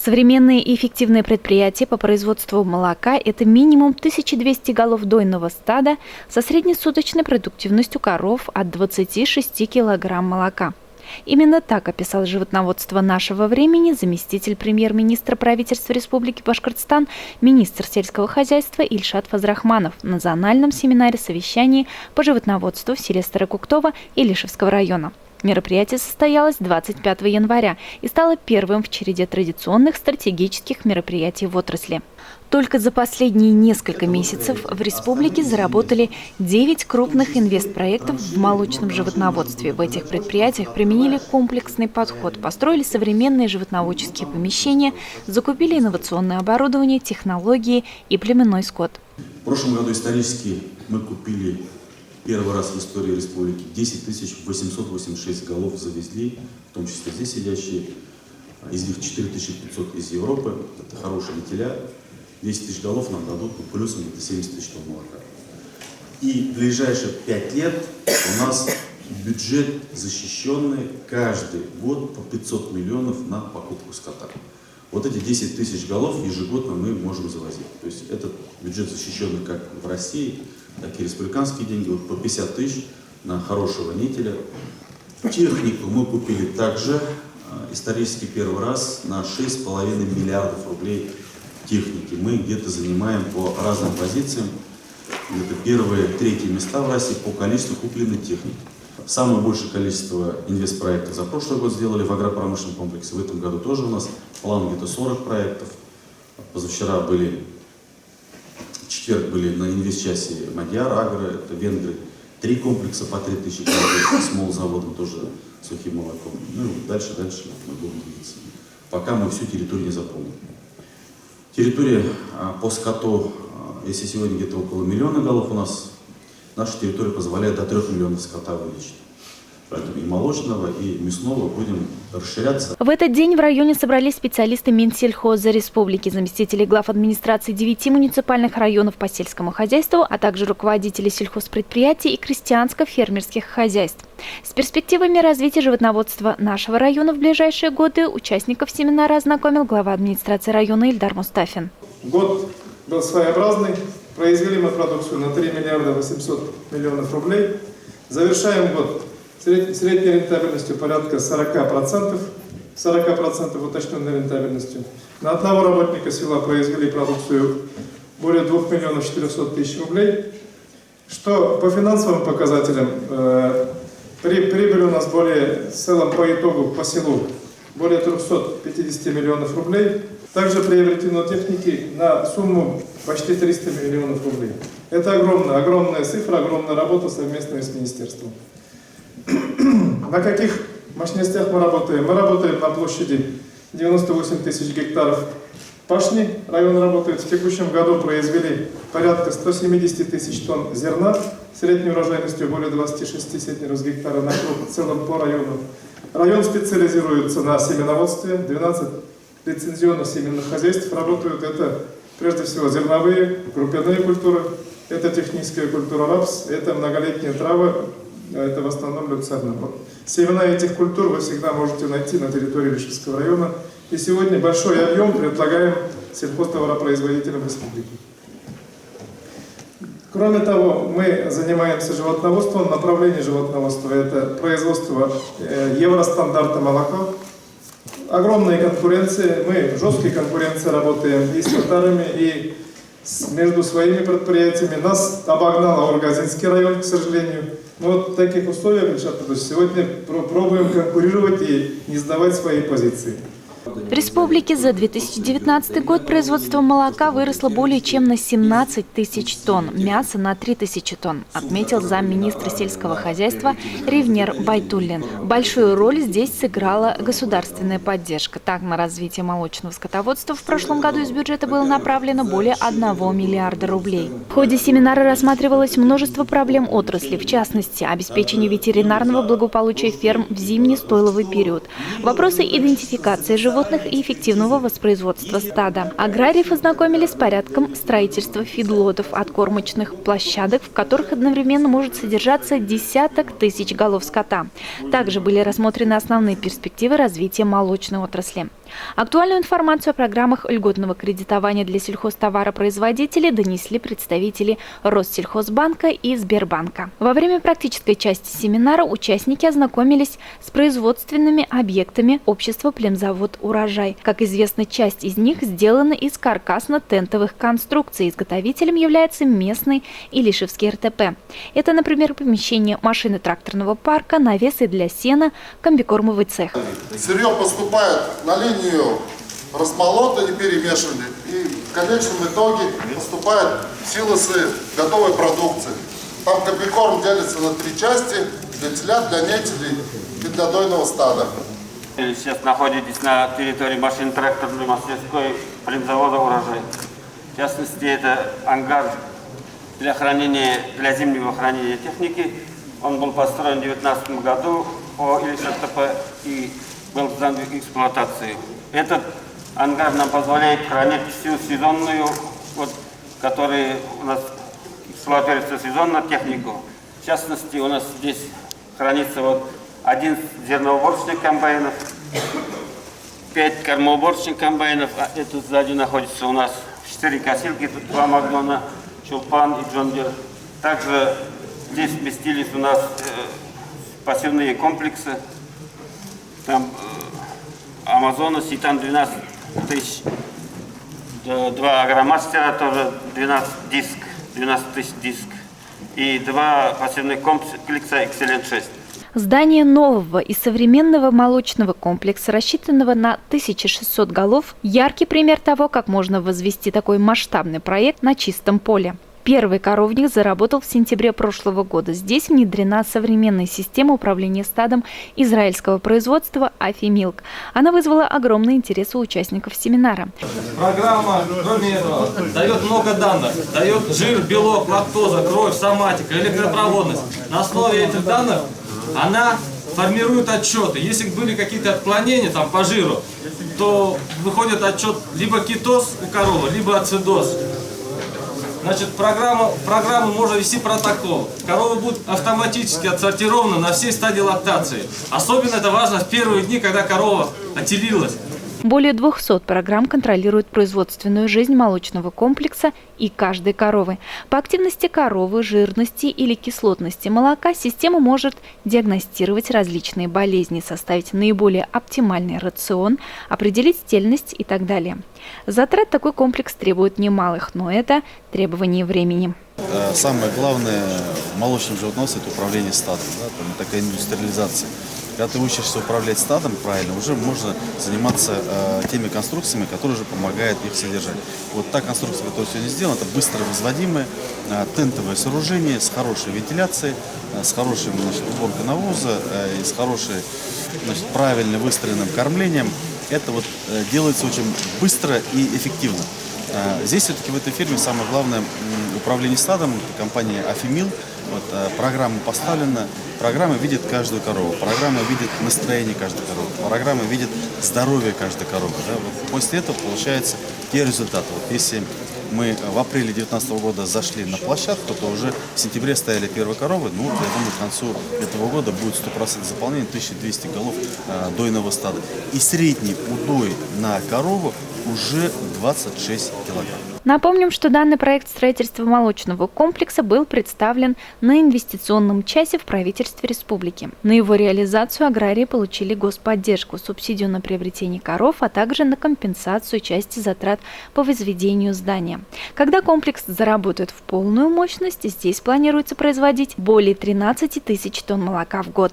Современные и эффективные предприятия по производству молока – это минимум 1200 голов дойного стада со среднесуточной продуктивностью коров от 26 килограмм молока. Именно так описал животноводство нашего времени заместитель премьер-министра правительства Республики Башкортостан, министр сельского хозяйства Ильшат Фазрахманов на национальном семинаре-совещании по животноводству в селе Старокуктово Илишевского района. Мероприятие состоялось 25 января и стало первым в череде традиционных стратегических мероприятий в отрасли. Только за последние несколько месяцев в республике заработали 9 крупных инвестпроектов в молочном животноводстве. В этих предприятиях применили комплексный подход, построили современные животноводческие помещения, закупили инновационное оборудование, технологии и племенной скот. В прошлом году исторически мы купили первый раз в истории республики 10 886 голов завезли, в том числе здесь сидящие, из них 4500 из Европы, это хорошие метеля. 10 тысяч голов нам дадут плюсом где-то 70 тысяч тонн молока. И в ближайшие 5 лет у нас бюджет защищенный каждый год по 500 миллионов на покупку скота. Вот эти 10 тысяч голов ежегодно мы можем завозить. То есть этот бюджет защищенный как в России, так и республиканские деньги, вот по 50 тысяч на хорошего нетеля. Технику мы купили также исторически первый раз на 6,5 миллиардов рублей техники. Мы где-то занимаем по разным позициям, где-то первые, третьи места в России по количеству купленной техники. Самое большее количество инвестпроектов за прошлый год сделали в агропромышленном комплексе. В этом году тоже у нас план где-то 40 проектов. Позавчера были, в четверг были на инвестчасе Мадьяр, Агро, это венгры. 3 комплекса по 3000 килограмм с молзаводом, тоже сухим молоком. Ну и дальше мы будем двигаться, пока мы всю территорию не заполним. Территория по скоту, если сегодня где-то около 1 миллиона голов у нас, наша территория позволяет до 3 миллионов скота увеличить. Поэтому и молочного, и мясного будем расширяться. В этот день в районе собрались специалисты Минсельхоза Республики, заместители глав администрации 9 муниципальных районов по сельскому хозяйству, а также руководители сельхозпредприятий и крестьянско-фермерских хозяйств. С перспективами развития животноводства нашего района в ближайшие годы участников семинара ознакомил глава администрации района Ильдар Мустафин. Год был своеобразный. Произвели мы продукцию на 3 миллиарда 800 миллионов рублей. Завершаем год средней рентабельностью порядка 40%, 40% уточненной рентабельностью. На одного работника села произвели продукцию более 2 миллионов 400 тысяч рублей. Что по финансовым показателям, прибыль у нас более, в целом по итогу по селу, более 350 миллионов рублей. Также приобретено техники на сумму почти 300 миллионов рублей. Это огромная цифра, огромная работа совместная с министерством. На каких мощностях мы работаем? Мы работаем на площади 98 тысяч гектаров пашни. Район работает. В текущем году произвели порядка 170 тысяч тонн зерна, средней урожайностью более 26 центнеров с гектара на круг в целом по району. Район специализируется на семеноводстве. 12 лицензионных семенных хозяйств работают. Это прежде всего зерновые, крупяные культуры, это техническая культура рапс, это многолетние травы, это в основном люцерна. Семена этих культур вы всегда можете найти на территории Илишевского района. И сегодня большой объем предлагаем сельхозтоваропроизводителям республики. Кроме того, мы занимаемся животноводством. Направление животноводства – это производство евростандарта молока. Огромная конкуренция. Мы в жесткой конкуренции работаем и с татарами, и между своими предприятиями. Нас обогнал Оргазинский район, к сожалению. Но вот в таких условиях, Ильшат, сегодня пробуем конкурировать и не сдавать свои позиции. В республике за 2019 год производство молока выросло более чем на 17 тысяч тонн, мяса на 3 тысячи тонн, отметил замминистра сельского хозяйства Ривнер Байтуллин. Большую роль здесь сыграла государственная поддержка. Так, на развитие молочного скотоводства в прошлом году из бюджета было направлено более 1 миллиарда рублей. В ходе семинара рассматривалось множество проблем отрасли, в частности, обеспечение ветеринарного благополучия ферм в зимний-стойловый период, вопросы идентификации животных и эффективного воспроизводства стада. Аграриев ознакомили с порядком строительства фидлотов, откормочных площадок, в которых одновременно может содержаться десяток тысяч голов скота. Также были рассмотрены основные перспективы развития молочной отрасли. Актуальную информацию о программах льготного кредитования для сельхозтоваропроизводителей донесли представители Россельхозбанка и Сбербанка. Во время практической части семинара участники ознакомились с производственными объектами общества «Племзавод Урожай». Как известно, часть из них сделана из каркасно-тентовых конструкций. Изготовителем является местный Илишевский РТП. Это, например, помещение машины тракторного парка, навесы для сена, комбикормовый цех. Сырье поступает на линию размолота и перемешивания. И в конечном итоге поступают силосы готовой продукции. Там комбикорм делится на 3 части: для телят, для нетелей и для дойного стада. Сейчас находитесь на территории машино-тракторной мастерской Племзавода «Урожай». В частности, это ангар для зимнего хранения техники. Он был построен в 2019 году по ИлишРТП и был сдан в эксплуатацию. Этот ангар нам позволяет хранить всю сезонную, которая у нас эксплуатируется сезонно, технику. В частности, у нас здесь хранится 11 зерноуборочных комбайнов, 5 кормоуборочных комбайнов, а это сзади находится у нас 4 косилки, 2 Магнона, Чулпан и Джон Дир. Также здесь вместились у нас пассивные комплексы. Там Амазона, Ситан 12 тысяч, 2 Агромастера, тоже 12 тысяч диск, и 2 пассивных комплекса Excellent 6. Здание нового и современного молочного комплекса, рассчитанного на 1600 голов, яркий пример того, как можно возвести такой масштабный проект на чистом поле. Первый коровник заработал в сентябре прошлого года. Здесь внедрена современная система управления стадом израильского производства «Афимилк». Она вызвала огромный интерес у участников семинара. Программа, кроме этого, дает много данных. Дает жир, белок, лактоза, кровь, соматика, электропроводность. На основе этих данных она формирует отчеты. Если были какие-то отклонения там, по жиру, то выходит отчет либо кетоз у коровы, либо ацидоз. Значит, программу можно вести протокол. Корова будет автоматически отсортирована на всей стадии лактации. Особенно это важно в первые дни, когда корова отелилась. Более 200 программ контролируют производственную жизнь молочного комплекса и каждой коровы. По активности коровы, жирности или кислотности молока система может диагностировать различные болезни, составить наиболее оптимальный рацион, определить стельность и так далее. Затрат такой комплекс требует немалых, но это требование времени. Самое главное в молочном животноводстве – это управление стадом, да, такая индустриализация. Когда ты учишься управлять стадом правильно, уже можно заниматься теми конструкциями, которые уже помогают их содержать. Вот та конструкция, которая сегодня сделана, это быстро возводимое тентовое сооружение с хорошей вентиляцией, с хорошей уборкой навоза и с хорошей, правильно выстроенным кормлением. Это делается очень быстро и эффективно. Здесь все-таки в этой фирме самое главное управление стадом, компания «Афимилк». Программа поставлена, программа видит каждую корову, программа видит настроение каждой коровы, программа видит здоровье каждой коровы. Да? После этого получаются те результаты. Если мы в апреле 2019 года зашли на площадку, то уже в сентябре стояли первые коровы. Я думаю, к концу этого года будет 100% заполнение, 1200 голов дойного стада. И средний удой на корову уже 26 килограмм. Напомним, что данный проект строительства молочного комплекса был представлен на инвестиционном часе в правительстве республики. На его реализацию аграрии получили господдержку, субсидию на приобретение коров, а также на компенсацию части затрат по возведению здания. Когда комплекс заработает в полную мощность, здесь планируется производить более 13 тысяч тонн молока в год.